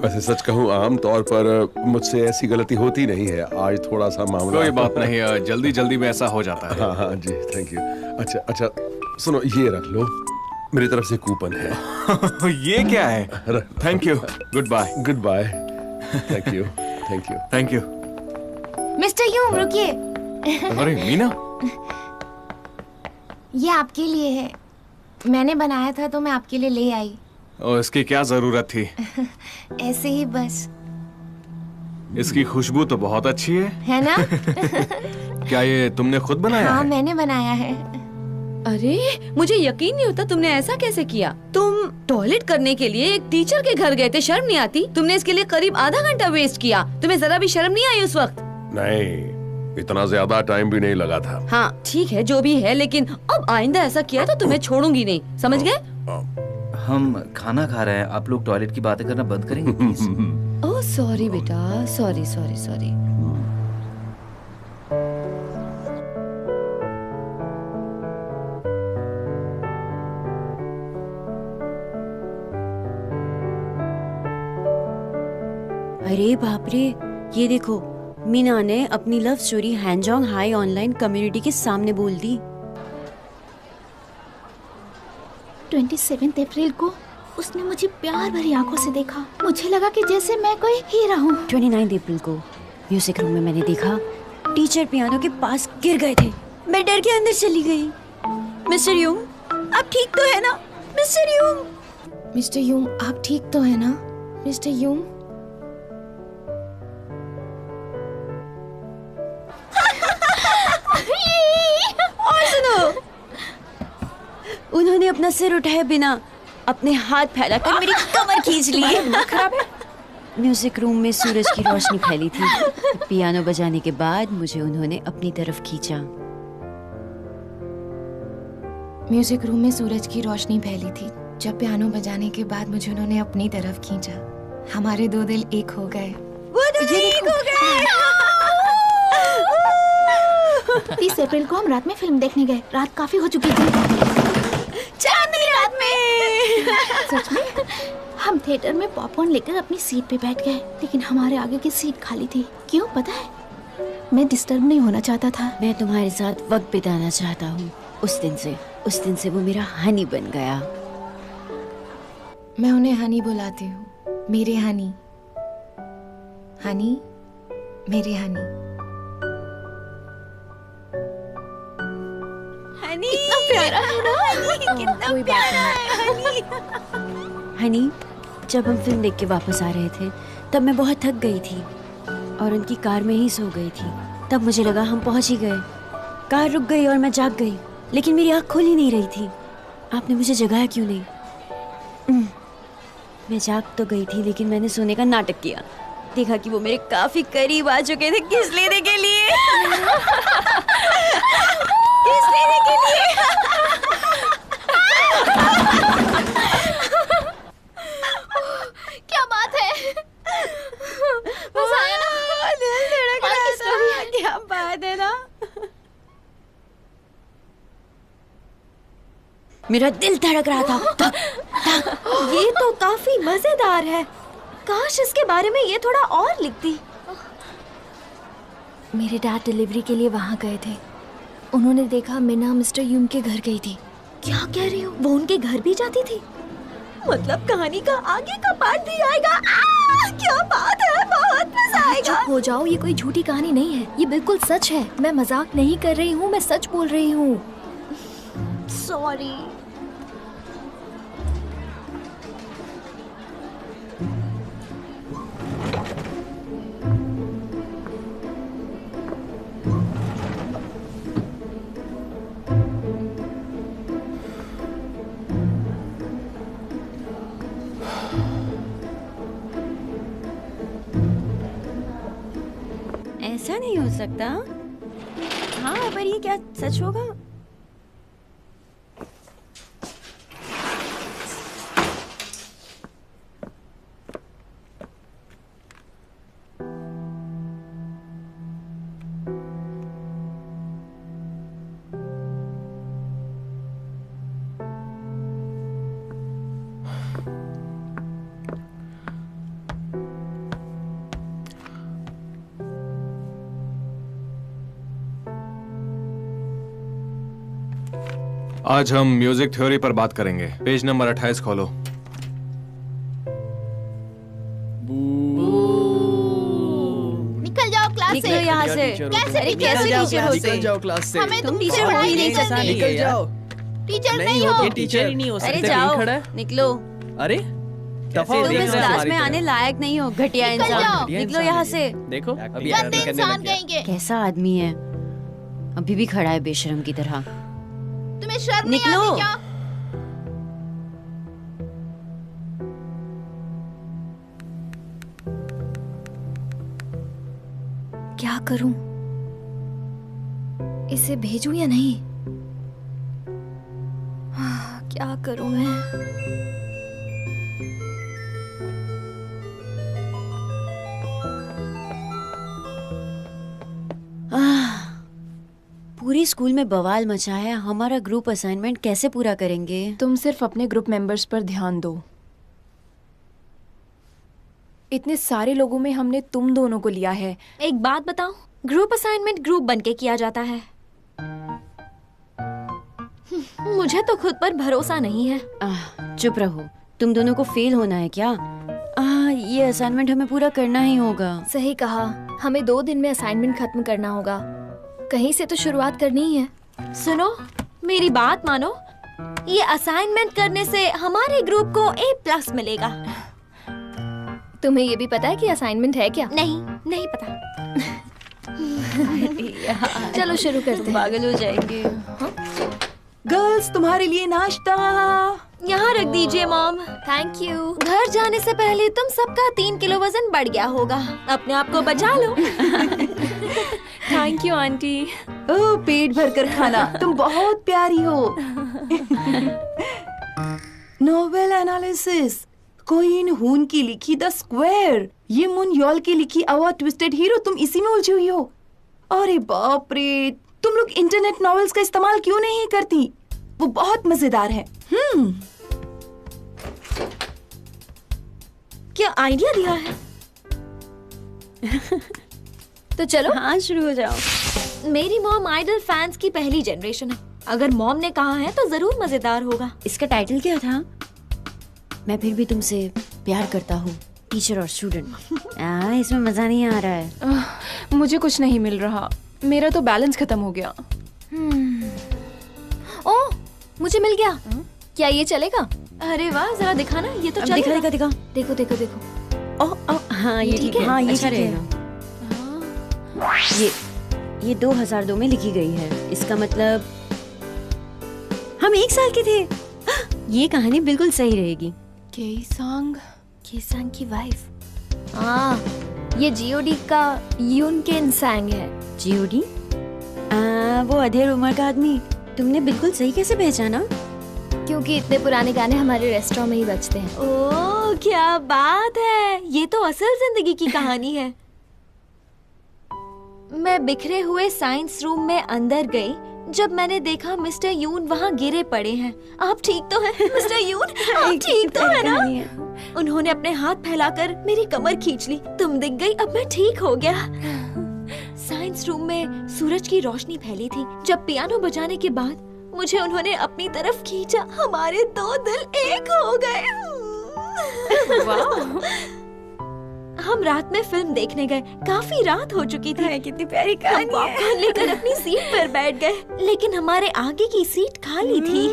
वैसे सच कहूँ आम तौर पर मुझसे ऐसी गलती होती नहीं है। आज थोड़ा सा मामला। कोई बात नहीं, जल्दी जल्दी में ऐसा हो जाता है। हाँ हाँ जी, थैंक यू। अच्छा अच्छा, सुनो ये रख लो, मेरी तरफ से कूपन है। ये क्या है? Thank you, good bye. Good bye, thank you thank you thank you. Mister यूम रुकिए। अरे मीना, ये आपके लिए है। मैंने बनाया था तो मैं आपके लिए ले आई। इसकी क्या जरूरत थी? ऐसे ही बस। इसकी खुशबू तो बहुत अच्छी है ना? क्या ये तुमने खुद बनाया हाँ, है? मैंने बनाया है। अरे मुझे यकीन नहीं होता, तुमने ऐसा कैसे किया? तुम टॉयलेट करने के लिए एक टीचर के घर गए थे, शर्म नहीं आती? तुमने इसके लिए करीब आधा घंटा वेस्ट किया, तुम्हें जरा भी शर्म नहीं आई उस वक्त? नहीं, इतना ज्यादा टाइम भी नहीं लगा था। हाँ ठीक है, जो भी है, लेकिन अब आइंदा ऐसा किया तो तुम्हें छोड़ूंगी नहीं, समझ गए? हम खाना खा रहे हैं, आप लोग टॉयलेट की बातें करना बंद करेंगे प्लीज? ओह सॉरी बेटा, सॉरी सॉरी सॉरी। अरे बाप रे, ये देखो, मीना ने अपनी लव स्टोरी हैंजोंग हाई ऑनलाइन कम्युनिटी के सामने बोल दी। 27 अप्रैल को उसने मुझे प्यार भरी आंखों से देखा। मुझे लगा कि जैसे मैं कोई हीरा हूँ। 29 अप्रैल को म्यूजिक रूम में मैंने देखा टीचर पियानो के पास गिर गए थे। मैं डर के अंदर चली गई। मिस्टर यूम, आप ठीक तो है ना? मिस्टर यूम, मिस्टर यूम, आप ठीक तो है ना? मिस्टर यूम, और सुनो, उन्होंने अपना सिर उठाए बिना अपने हाथ फैलाकर मेरी कमर खींच ली। खराब है। म्यूजिक रूम में सूरज की रोशनी फैली थी। पियानो बजाने के बाद मुझे उन्होंने अपनी तरफ खींचा। म्यूजिक रूम में सूरज की रोशनी फैली थी। जब पियानो बजाने के बाद मुझे उन्होंने अपनी तरफ खींचा। हमारे दो दिल एक हो गए। वो दोनों एक हो गए। 30 अप्रैल को हम रात में फिल्म देखने गए। रात काफी हो चुकी थी। चांदनी रात में। सच में? हम थिएटर में पॉपकॉर्न लेकर अपनी सीट पे बैठ गए, लेकिन हमारे आगे की सीट खाली थी। क्यों पता है? मैं डिस्टर्ब नहीं होना चाहता था। मैं तुम्हारे साथ वक्त बिताना चाहता हूँ। उस दिन से वो मेरा हनी बन गया। मैं उन्हें हनी बुलाती हूँ। मेरे हनी, हनी, मेरे हनी। हनी कितना प्यारा है ना? कितना प्यारा है हनी। जब हम फिल्म देख के वापस आ रहे थे तब मैं बहुत थक गई थी और उनकी कार में ही सो गई थी। तब मुझे लगा हम पहुंच ही गए। कार रुक गई और मैं जाग गई, लेकिन मेरी आँख खुल ही नहीं रही थी। आपने मुझे जगाया क्यों नहीं? मैं जाग तो गई थी, लेकिन मैंने सोने का नाटक किया। देखा कि वो मेरे काफी करीब आ चुके थे किस लेने के लिए। किस लेने के लिए। क्या बात है? मजा आया ना? दिल धड़क रहा था। क्या बात है ना? मेरा दिल धड़क रहा था। ये तो काफी मजेदार है। काश इसके बारे में ये थोड़ा और लिखती। मेरे डैड डिलीवरी के लिए वहाँ गए थे। उन्होंने देखा मीना मिस्टर यूम के घर गई थी। क्या कह रही हो? वो उनके घर भी जाती थी? मतलब कहानी का आगे का पार्ट भी आएगा। क्या बात है, बहुत मजा आएगा। चुप हो जाओ, ये कोई झूठी कहानी नहीं है, ये बिल्कुल सच है। मैं मजाक नहीं कर रही हूँ, मैं सच बोल रही हूँ। सॉरी। ऐसा नहीं हो सकता। हाँ, पर ये क्या सच होगा? आज हम म्यूजिक थ्योरी पर बात करेंगे। पेज नंबर 28 खोलो। निकल जाओ क्लास निकलो से। यहाँ से। कैसे अरे टीचर कैसे हो? टीचर हो? निकल जाओ क्लास से। हमें तुम टीचर टीचर हो ही नहीं नहीं करनी। सकते। निकल जाओ। टीचर नहीं नहीं हो, हो। ये टीचर ही नहीं हो अरे सकते। जाओ, कहीं खड़ा है। निकलो। अरे दफा हो तुम देख इस रहे हैं क्लास हमारी में तरफ। आने लायक नहीं हो, घटिया निकल इंसान। जाओ। घटिया निकलो इंसान यहाँ है से। ये। देखो अभी गंदे करने इंसान लग गया। कहेंगे। कैसा आदमी है, अभी भी खड़ा है बेशरम की तरह। तुम्हें शर्म नहीं निकलो। आती क्या? क्या करूं? इसे भेजूं या नहीं? क्या करूं मैं? पूरी स्कूल में बवाल मचा है, हमारा ग्रुप असाइनमेंट कैसे पूरा करेंगे? तुम सिर्फ अपने ग्रुप मेंबर्स पर ध्यान दो। इतने सारे लोगों में हमने तुम दोनों को लिया है। एक बात बताओ, ग्रुप असाइनमेंट ग्रुप बनके किया जाता है। मुझे तो खुद पर भरोसा नहीं है। चुप रहो, तुम दोनों को फेल होना है क्या? ये असाइनमेंट हमें पूरा करना ही होगा। सही कहा, हमें 2 दिन में असाइनमेंट खत्म करना होगा। कहीं से तो शुरुआत करनी ही है। सुनो, मेरी बात मानो, ये असाइनमेंट करने से हमारे ग्रुप को A+ मिलेगा। तुम्हें ये भी पता है कि असाइनमेंट है क्या? नहीं, नहीं पता। चलो शुरू करते हैं। पागल हो जाएंगे। गर्ल्स, तुम्हारे लिए नाश्ता। यहाँ रख दीजिए मॉम। Thank you. घर जाने से पहले तुम सबका 3 किलो वजन बढ़ गया होगा। अपने आप को बचा लो। Thank you aunty. ओह, पेट भर कर खाना। तुम बहुत प्यारी हो। नोवेल एनालिसिस, कोइन हून की लिखी द स्क्वायर। ये मुन यॉल की लिखी आवर ट्विस्टेड हीरो। तुम इसी में उलझी हुई हो। अरे बाप रे, तुम लोग इंटरनेट नॉवेल्स का इस्तेमाल क्यों नहीं करती? वो बहुत मजेदार है। क्या आइडिया दिया है? तो चलो। हाँ, शुरू हो जाओ। मेरी मॉम आइडल फैंस की पहली जनरेशन है। अगर मॉम ने कहा है तो जरूर मजेदार होगा। इसका टाइटल क्या था? मैं फिर भी तुमसे प्यार करता हूँ, टीचर और स्टूडेंट। इसमें मजा नहीं आ रहा है। मुझे कुछ नहीं मिल रहा। मेरा तो बैलेंस खत्म हो गया। ओह, मुझे मिल गया। क्या ये चलेगा? अरे वाह, जरा दिखाना। ये तो अब चलेगा। दिखा दिखा। देखो देखो देखो। हाँ, ये ठीक है। हाँ, ये अच्छा ठीक है। ये 2002 में लिखी गई है। इसका मतलब हम 1 साल के थे। ये कहानी बिल्कुल सही रहेगी। केसांग की वाइफ। हाँ, ये जीओडी का यून केन सैंग है। जीओडी? वो अधेड़ उम्र का आदमी। तुमने बिल्कुल सही कैसे पहचाना? क्योंकि इतने पुराने गाने हमारे रेस्टोरेंट में ही बजते हैं। ओह, क्या बात है। ये तो असल जिंदगी की कहानी है। मैं बिखरे हुए साइंस रूम में अंदर गई जब मैंने देखा मिस्टर यून वहाँ गिरे पड़े हैं। आप ठीक तो हैं मिस्टर यून? आप ठीक तो है ना? उन्होंने अपने हाथ फैलाकर मेरी कमर खींच ली। तुम दिख गई, अब मैं ठीक हो गया। साइंस रूम में सूरज की रोशनी फैली थी। जब पियानो बजाने के बाद मुझे उन्होंने अपनी तरफ खींचा। हमारे 2 दिल एक हो गए। हम रात में फिल्म देखने गए। काफी रात हो चुकी थी। कितनी प्यारी हम पॉपकॉर्न लेकर अपनी सीट पर बैठ गए, लेकिन हमारे आगे की सीट खाली थी।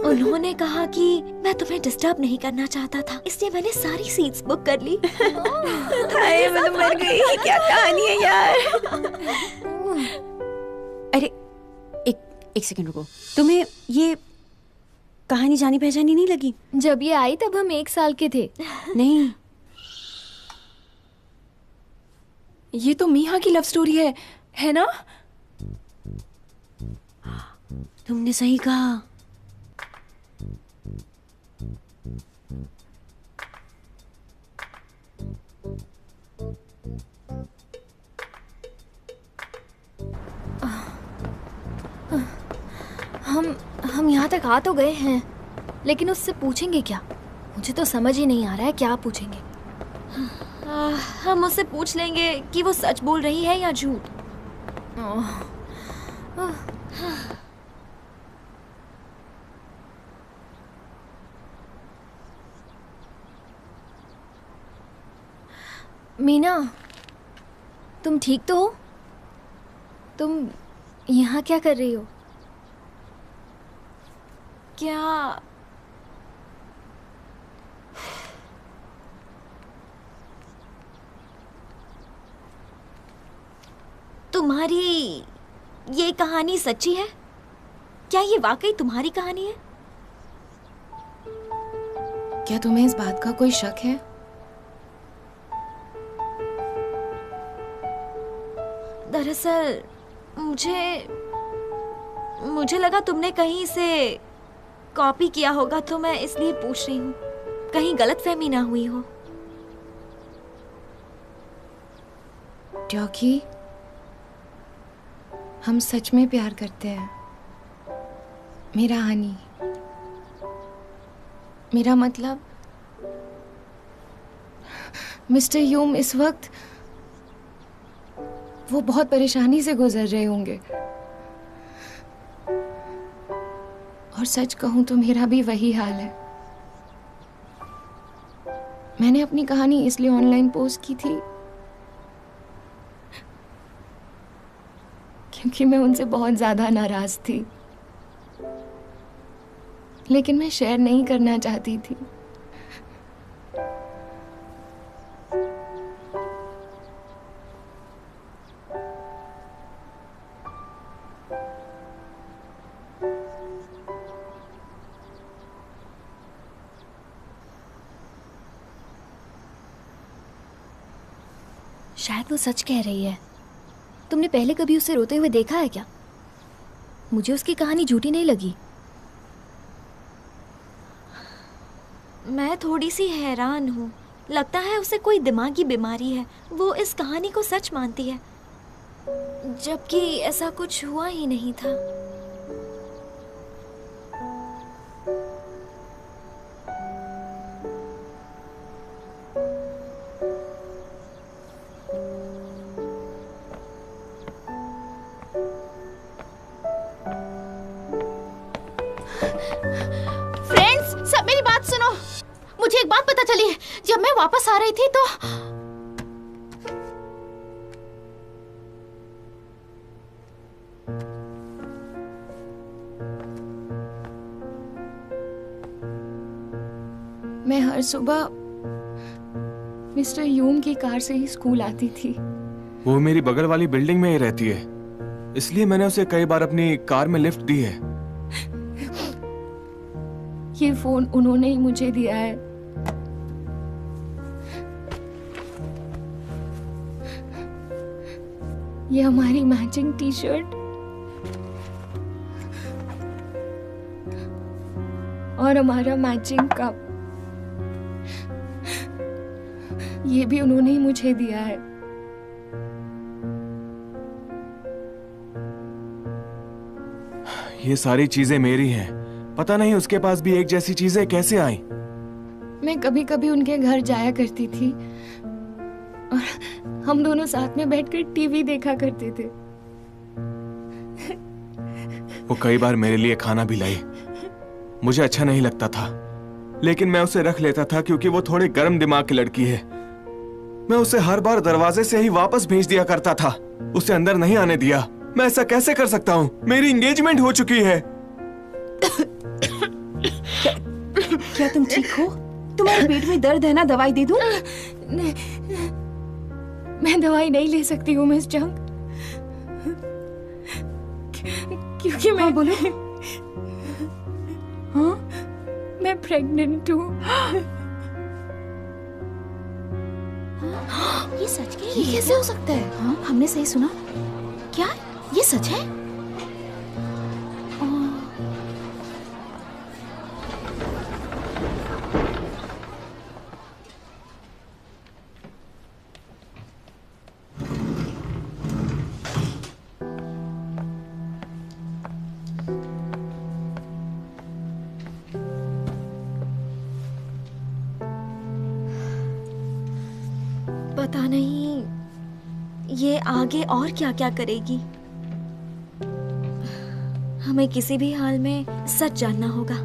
उन्होंने कहा कि मैं तुम्हें डिस्टर्ब नहीं करना चाहता था, इसलिए मैंने सारी सीट्स बुक कर ली। मैं तो मर गई। क्या कहानी है यार। अरे एक सेकंड रुको। तुम्हें ये कहानी जानी पहचानी नहीं लगी? जब ये आई तब हम 1 साल के थे। नहीं, ये तो मीहा की लव स्टोरी है ना? तुमने सही कहा। हम यहाँ तक आ तो गए हैं, लेकिन उससे पूछेंगे क्या? मुझे तो समझ ही नहीं आ रहा है क्या पूछेंगे। हम उससे पूछ लेंगे कि वो सच बोल रही है या झूठ। मीना, तुम ठीक तो हो? तुम यहाँ क्या कर रही हो? क्या तुम्हारी ये कहानी सच्ची है? क्या ये वाकई तुम्हारी कहानी है? क्या तुम्हें इस बात का कोई शक है? दरअसल मुझे लगा तुमने कहीं से कॉपी किया होगा, तो मैं इसलिए पूछ रही हूँ, कहीं गलतफहमी ना हुई हो। क्योंकि हम सच में प्यार करते हैं, मेरा हनी। मेरा मतलब मिस्टर यूम इस वक्त वो बहुत परेशानी से गुजर रहे होंगे, और सच कहूं तो मेरा भी वही हाल है। मैंने अपनी कहानी इसलिए ऑनलाइन पोस्ट की थी क्योंकि मैं उनसे बहुत ज्यादा नाराज थी, लेकिन मैं शेयर नहीं करना चाहती थी। शायद वो सच कह रही है। तुमने पहले कभी उसे रोते हुए देखा है क्या? मुझे उसकी कहानी झूठी नहीं लगी। मैं थोड़ी सी हैरान हूँ। लगता है उसे कोई दिमागी बीमारी है। वो इस कहानी को सच मानती है, जबकि ऐसा कुछ हुआ ही नहीं था। फ्रेंड्स, सब मेरी बात सुनो। मुझे एक बात पता चली है। जब मैं वापस आ रही थी तो मैं हर सुबह मिस्टर यूम की कार से ही स्कूल आती थी। वो मेरी बगल वाली बिल्डिंग में ही रहती है, इसलिए मैंने उसे कई बार अपनी कार में लिफ्ट दी है। ये फोन उन्होंने ही मुझे दिया है। ये हमारी मैचिंग टी शर्ट और हमारा मैचिंग कप, ये भी उन्होंने ही मुझे दिया है। ये सारी चीजें मेरी हैं। पता नहीं उसके पास भी एक जैसी चीजें कैसे आई। मैं कभी कभी उनके घर जाया करती थी और हम दोनों साथ में बैठकर टीवी देखा करते थे। वो कई बार मेरे लिए खाना भी लाई। मुझे अच्छा नहीं लगता था, लेकिन मैं उसे रख लेता था क्योंकि वो थोड़ी गर्म दिमाग की लड़की है। मैं उसे हर बार दरवाजे से ही वापस भेज दिया करता था, उसे अंदर नहीं आने दिया। मैं ऐसा कैसे कर सकता हूँ? मेरी एंगेजमेंट हो चुकी है। क्या तुम ठीक हो? तुम्हारे पेट में दर्द है ना? दवाई दे दूं? मैं दवाई नहीं ले सकती हूँ मिस जंग, क्योंकि मैं बोलो। हाँ, मैं प्रेग्नेंट हूँ। ये सच कह रही है? ये कैसे हो सकता है? हाँ, हमने सही सुना। क्या ये सच है? पता नहीं ये आगे और क्या क्या करेगी। हमें किसी भी हाल में सच जानना होगा।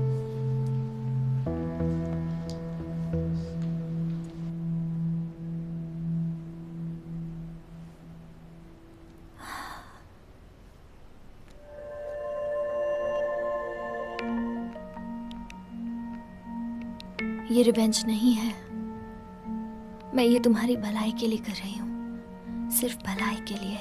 ये रिवेंज नहीं है, मैं ये तुम्हारी भलाई के लिए कर रही हूँ, सिर्फ भलाई के लिए।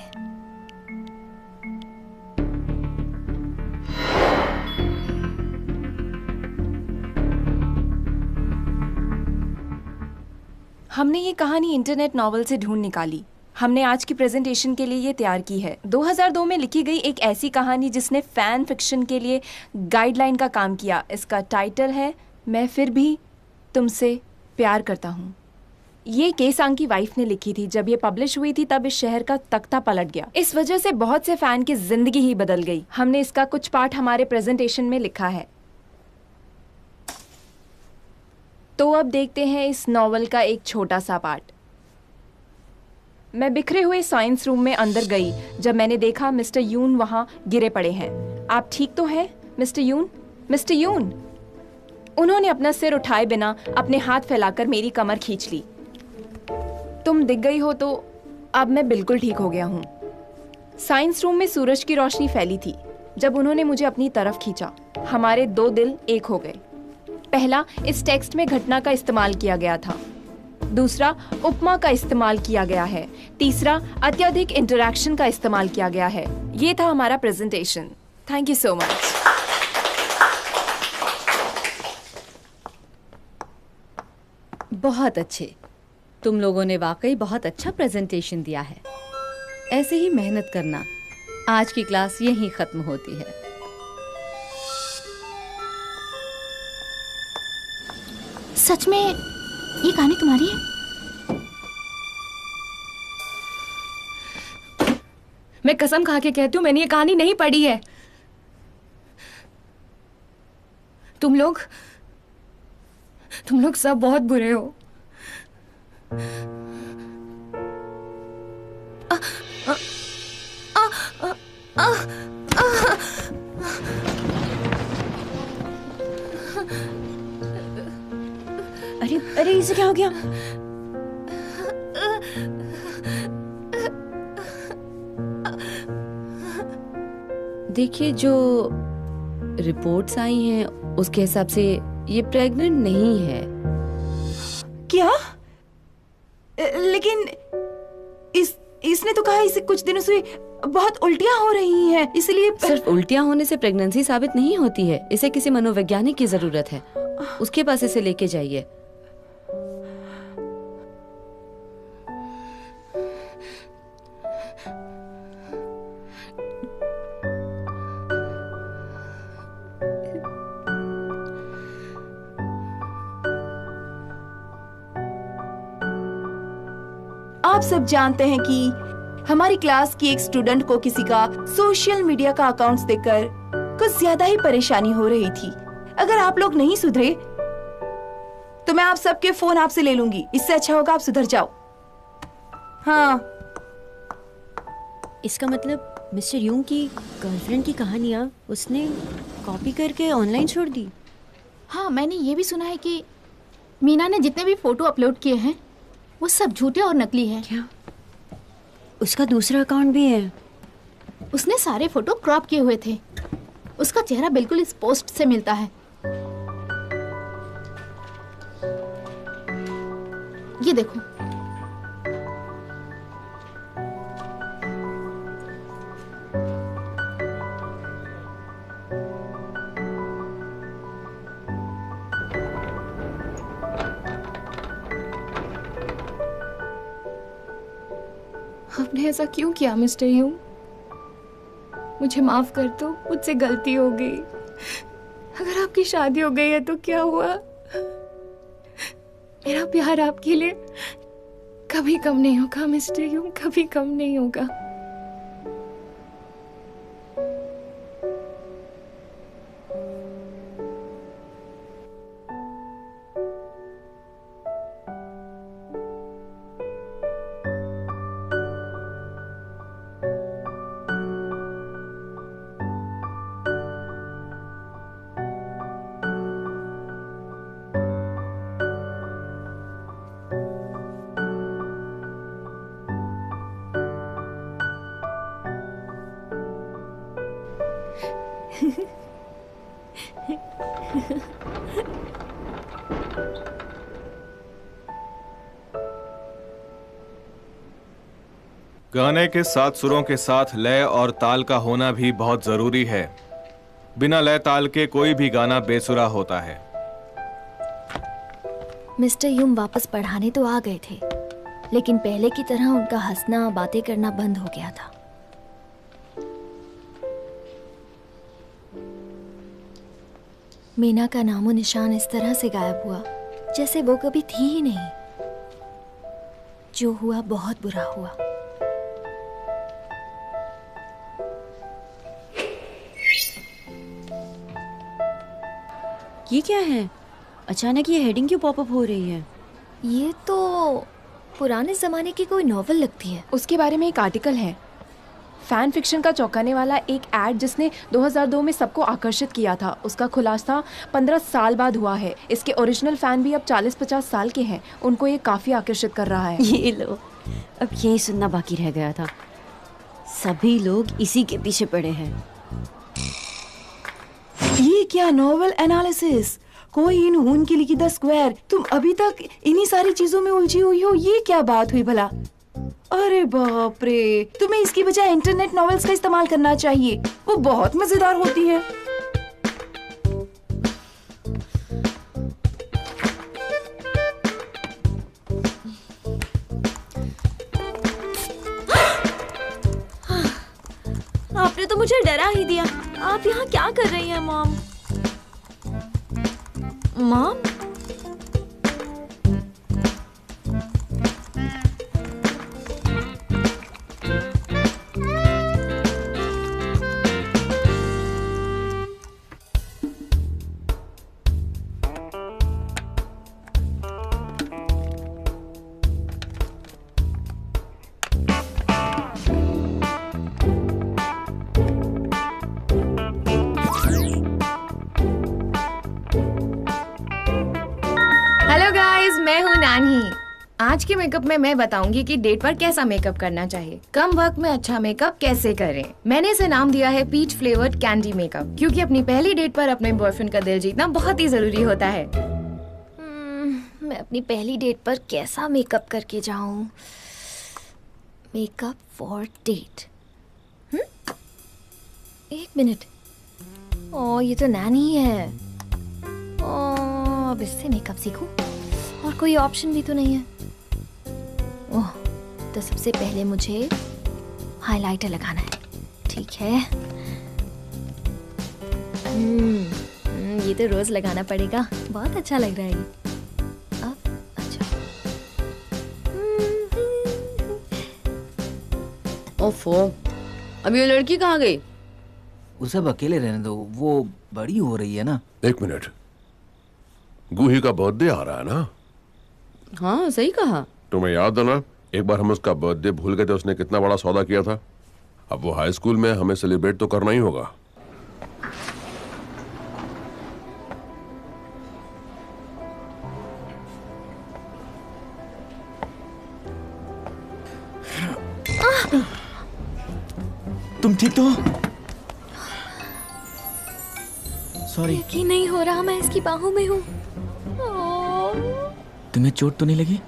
हमने ये कहानी इंटरनेट नॉवल से ढूंढ निकाली। हमने आज की प्रेजेंटेशन के लिए ये तैयार की है। 2002 में लिखी गई एक ऐसी कहानी जिसने फैन फिक्शन के लिए गाइडलाइन का काम किया। इसका टाइटल है मैं फिर भी तुमसे प्यार करता हूँ। ये केसांग की वाइफ ने लिखी थी। जब ये पब्लिश हुई थी तब इस शहर का तख्ता पलट गया। इस वजह से बहुत से फैन की जिंदगी ही बदल गई। हमने इसका कुछ पार्ट हमारे प्रेजेंटेशन में लिखा है। तो अब देखते हैं इस नॉवल का एक छोटा सा पार्ट। मैं बिखरे हुए साइंस रूम में अंदर गई जब मैंने देखा मिस्टर यून वहां गिरे पड़े हैं। आप ठीक तो हैं मिस्टर यून? मिस्टर यून? उन्होंने अपना सिर उठाए बिना अपने हाथ फैलाकर मेरी कमर खींच ली। तुम दिख गई हो तो अब मैं बिल्कुल ठीक हो गया हूँ। साइंस रूम में सूरज की रोशनी फैली थी जब उन्होंने मुझे अपनी तरफ खींचा। हमारे दो दिल एक हो गए। पहला, इस टेक्स्ट में घटना का इस्तेमाल किया गया था। दूसरा, उपमा का इस्तेमाल किया गया है। तीसरा, अत्यधिक इंटरैक्शन का इस्तेमाल किया गया है। ये था हमारा presentation. Thank you so much. बहुत अच्छे। तुम लोगों ने वाकई बहुत अच्छा प्रेजेंटेशन दिया है। ऐसे ही मेहनत करना। आज की क्लास यहीं खत्म होती है। सच में ये कहानी तुम्हारी है? मैं कसम खा के कहती हूँ मैंने ये कहानी नहीं पढ़ी है। तुम लोग सब बहुत बुरे हो। अरे अरे इसे क्या हो गया? देखिए जो रिपोर्ट्स आई हैं उसके हिसाब से ये प्रेग्नेंट नहीं है। क्या? लेकिन इसने तो कहा इसे कुछ दिनों से बहुत उल्टियां हो रही हैं, इसलिए सिर्फ उल्टियां होने से प्रेगनेंसी साबित नहीं होती है। इसे किसी मनोवैज्ञानिक की जरूरत है। उसके पास इसे लेके जाइए। आप सब जानते हैं कि हमारी क्लास की एक स्टूडेंट को किसी का सोशल मीडिया का अकाउंट्स देखकर कुछ ज्यादा ही परेशानी हो रही थी। अगर आप लोग नहीं सुधरे तो मैं आप सबके फोन आपसे ले लूंगी। इससे अच्छा होगा आप सुधर जाओ। हाँ, इसका मतलब मिस्टर यूंग की गर्लफ्रेंड की कहानियाँ उसने कॉपी करके ऑनलाइन छोड़ दी। हाँ, मैंने ये भी सुना है कि मीना ने जितने भी फोटो अपलोड किए हैं वो सब झूठे और नकली हैं। क्या? उसका दूसरा अकाउंट भी है? उसने सारे फोटो क्रॉप किए हुए थे। उसका चेहरा बिल्कुल इस पोस्ट से मिलता है। ये देखो। आपने ऐसा क्यों किया मिस्टर यूं? मुझे माफ कर दो, मुझसे गलती हो गई। अगर आपकी शादी हो गई है तो क्या हुआ? मेरा प्यार आपके लिए कभी कम नहीं होगा मिस्टर यूं, कभी कम नहीं होगा। गाने के 7 सुरों के साथ लय और ताल का होना भी बहुत जरूरी है। बिना लय ताल के कोई भी गाना बेसुरा होता है। मिस्टर यूम वापस पढ़ाने तो आ गए थे, लेकिन पहले की तरह उनका हंसना, बातें करना बंद हो गया था। मीना का नामो निशान इस तरह से गायब हुआ जैसे वो कभी थी ही नहीं। जो हुआ बहुत बुरा हुआ। ये क्या है? अचानक ये हेडिंग क्यों पॉपअप हो रही है? ये तो पुराने जमाने की कोई नॉवेल लगती है। उसके बारे में एक आर्टिकल है, फैन फिक्शन का चौंकाने वाला एक एड जिसने 2002 में सबको आकर्षित किया था। उसका खुलासा 15 साल बाद हुआ है। इसके ओरिजिनल फैन भी अब 40-50 साल के हैं। उनको ये काफी आकर्षित कर रहा है। ये लो, अब यही सुनना बाकी रह गया था। सभी लोग इसी के पीछे पड़े हैं। ये क्या नॉवेल एनालिसिस, कोई इन हून की लिखी द स्क्वायर। तुम अभी तक इन्हीं सारी चीजों में उलझी हुई हो। ये क्या बात हुई भला? अरे बाप रे, तुम्हें इसकी बजाय इंटरनेट नॉवेल्स का इस्तेमाल करना चाहिए, वो बहुत मजेदार होती है। आपने तो मुझे डरा ही दिया। आप यहाँ क्या कर रही हैं मॉम? मॉम? हेलो गाइस, मैं हूँ नानी। आज के मेकअप में मैं बताऊंगी कि डेट पर कैसा मेकअप करना चाहिए, कम वक्त में अच्छा मेकअप कैसे करें। मैंने इसे नाम दिया है पीच फ्लेवर्ड कैंडी मेकअप, क्योंकि अपनी पहली डेट पर अपने बॉयफ्रेंड का दिल जीतना बहुत ही जरूरी होता है। मैं अपनी पहली डेट पर कैसा मेकअप करके जाऊं? Makeup for date. एक मिनट। ओ, ये तो नानी है। अब इससे मेकअप सीखूं, और कोई ऑप्शन भी तो नहीं है। ओह, तो सबसे पहले मुझे हाइलाइटर लगाना है। ठीक है। ये तो रोज लगाना पड़ेगा, बहुत अच्छा लग रहा है ये। अब अच्छा। ओफो, अब ये लड़की कहाँ गई? उसे अब अकेले रहने दो, वो बड़ी हो रही है ना। एक मिनट, गूही का बर्थडे आ रहा है ना? हाँ, सही कहा। तुम्हें याद है ना, एक बार हम उसका बर्थडे भूल गए थे। उसने कितना बड़ा सौदा किया था। अब वो हाई स्कूल में, हमें सेलिब्रेट तो करना ही होगा। तुम ठीक तो हो? सॉरी। यकीन नहीं हो रहा, मैं इसकी बाहों में हूँ। तुम्हें चोट तो नहीं लगी?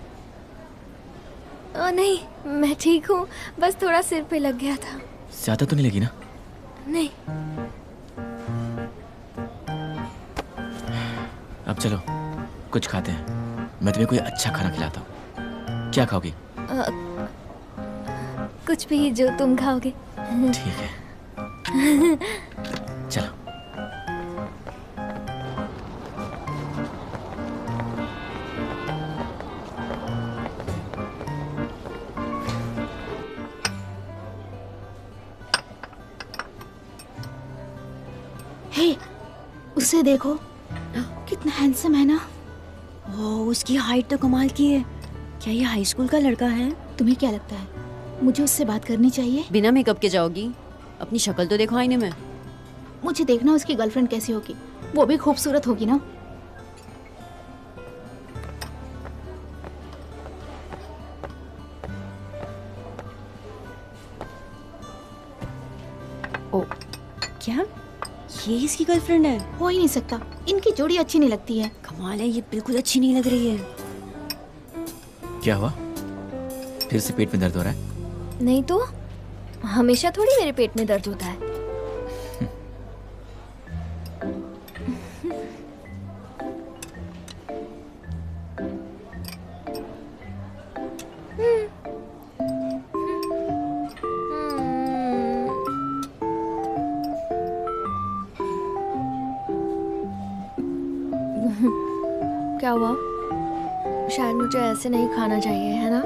नहीं, मैं ठीक हूँ, बस थोड़ा सिर पे लग गया था। ज्यादा तो नहीं लगी ना? नहीं। अब चलो कुछ खाते हैं, मैं तुम्हें कोई अच्छा खाना खिलाता हूँ। क्या खाओगी? कुछ भी जो तुम खाओगे। ठीक है, चलो। हे, उसे देखो, कितना हैंडसम है ना। ओह, उसकी हाइट तो कमाल की है। क्या ये हाई स्कूल का लड़का है? तुम्हें क्या लगता है मुझे उससे बात करनी चाहिए? बिना मेकअप के जाओगी? अपनी शक्ल तो देखो आईने में। मुझे देखना उसकी गर्लफ्रेंड कैसी होगी, वो भी खूबसूरत होगी ना। ओ, क्या ये इसकी गर्लफ्रेंड है? हो ही नहीं सकता, इनकी जोड़ी अच्छी नहीं लगती है। कमाल है, ये बिल्कुल अच्छी नहीं लग रही है। क्या हुआ? फिर से पेट में दर्द हो रहा है? नहीं तो, हमेशा थोड़ी मेरे पेट में दर्द होता है। क्या हुआ? शायद मुझे ऐसे नहीं खाना चाहिए, है ना?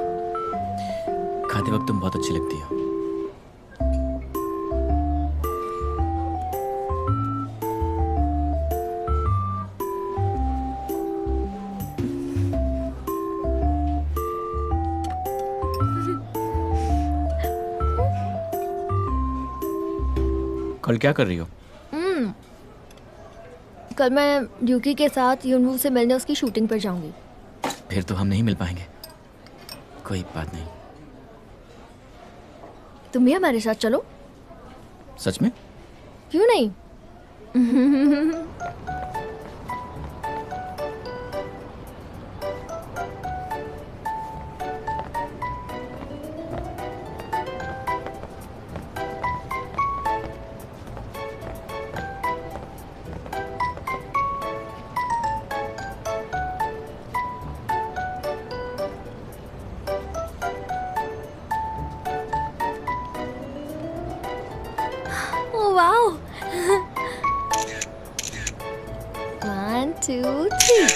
खाते वक्त तुम बहुत अच्छी लगती हो। कल क्या कर रही हो? कल मैं यूकी के साथ यूनवू से मिलने उसकी शूटिंग पर जाऊंगी। फिर तो हम नहीं मिल पाएंगे। कोई बात नहीं। तुम भी हमारे साथ चलो। सच में? क्यों नहीं? Wow! 1, 2, 3.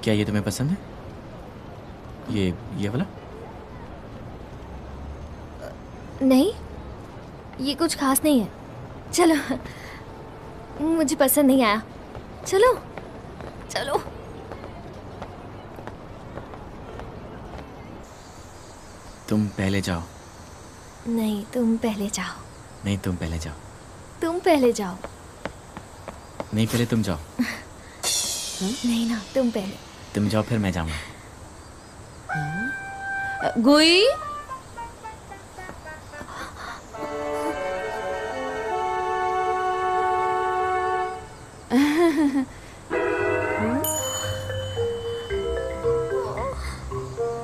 क्या ये तुम्हें पसंद है? ये वाला? नहीं, ये कुछ खास नहीं है। चलो, मुझे पसंद नहीं आया। चलो चलो। तुम पहले जाओ। नहीं, तुम पहले जाओ। नहीं, तुम पहले जाओ। तुम पहले जाओ। नहीं, पहले तुम जाओ। नहीं ना, तुम पहले। तुम जाओ, फिर मैं जाऊंगा। गुई,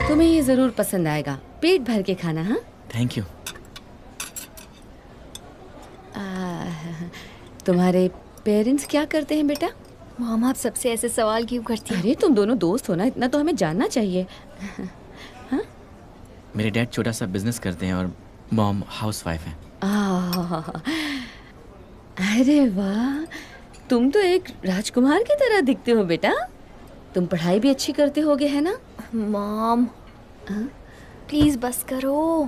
तुम्हें ये जरूर पसंद आएगा। पेट भर के खाना। हाँ, थैंक यू। तुम्हारे पेरेंट्स क्या करते हैं बेटा? मॉम, आप सबसे ऐसे सवाल क्यों करती हैं? अरे तुम दोनों दोस्त हो ना, इतना तो हमें जानना चाहिए। मेरे डैड छोटा सा बिजनेस करते हैं और मॉम हाउसवाइफ है। अरे वाह, तुम तो एक राजकुमार की तरह दिखते हो बेटा। तुम पढ़ाई भी अच्छी करते होगे, है ना? मॉम, प्लीज बस करो।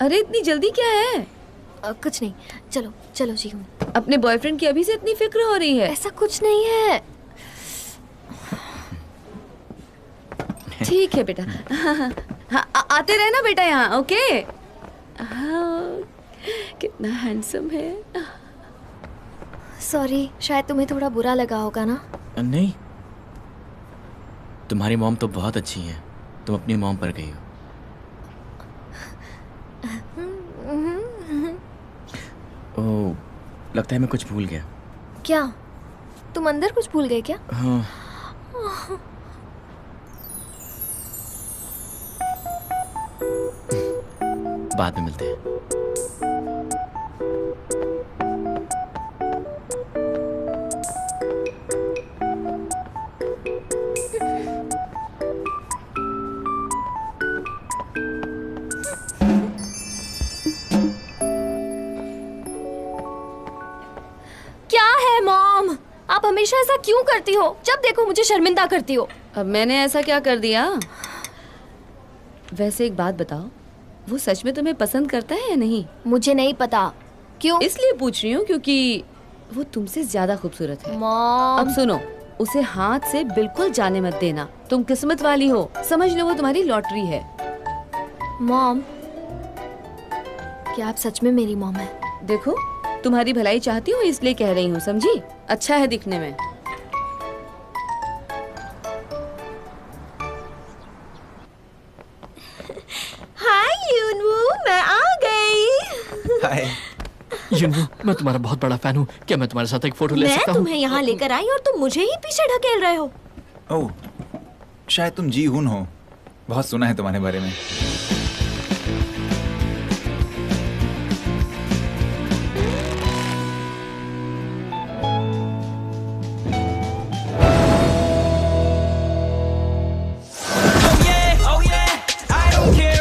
अरे इतनी जल्दी क्या है? कुछ नहीं, चलो चलो जी। अपने बॉयफ्रेंड की अभी से इतनी फिक्र हो रही है? ऐसा कुछ नहीं है। ठीक है बेटा। हाँ, आते रहना बेटा यहाँ, ओके? हाँ, कितना हैंडसम है। सॉरी, शायद तुम्हें थोड़ा बुरा लगा होगा ना? नहीं, तुम्हारी मॉम तो बहुत अच्छी है। तुम अपनी मॉम पर गई हो। ओह, लगता है मैं कुछ भूल गया। क्या? तुम अंदर कुछ भूल गए क्या? हाँ। बाद में मिलते हैं। क्या है मॉम, आप हमेशा ऐसा क्यों करती हो? जब देखो मुझे शर्मिंदा करती हो। अब मैंने ऐसा क्या कर दिया? वैसे एक बात बताओ, वो सच में तुम्हें पसंद करता है या नहीं? मुझे नहीं पता। क्यों? इसलिए पूछ रही हूँ क्योंकि वो तुमसे ज्यादा खूबसूरत है। मॉम, अब सुनो, उसे हाथ से बिल्कुल जाने मत देना। तुम किस्मत वाली हो, समझ लो वो तुम्हारी लॉटरी है। मॉम, क्या आप सच में मेरी मॉम है? देखो, तुम्हारी भलाई चाहती हूँ इसलिए कह रही हूँ, समझी? अच्छा है दिखने में। हाय यूनवू, मैं आ गई। हाय युनवू, मैं तुम्हारा बहुत बड़ा फैन हूँ। क्या मैं तुम्हारे साथ एक फोटो ले सकता मैं हूँ? तुम्हें यहाँ लेकर आई और तुम मुझे ही पीछे ढकेल रहे हो। ओह, शायद तुम जी हुन हो। बहुत सुना है तुम्हारे बारे में।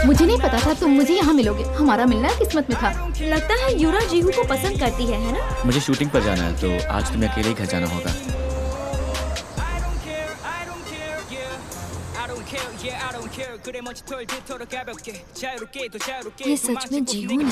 मुझे नहीं पता था तुम मुझे यहाँ मिलोगे। हमारा मिलना किस्मत में था। लगता है यूरा जीहू को पसंद करती है ना? मुझे शूटिंग पर जाना है तो आज तुम्हें अकेले ही घर जाना होगा। ये सच में जीहू है।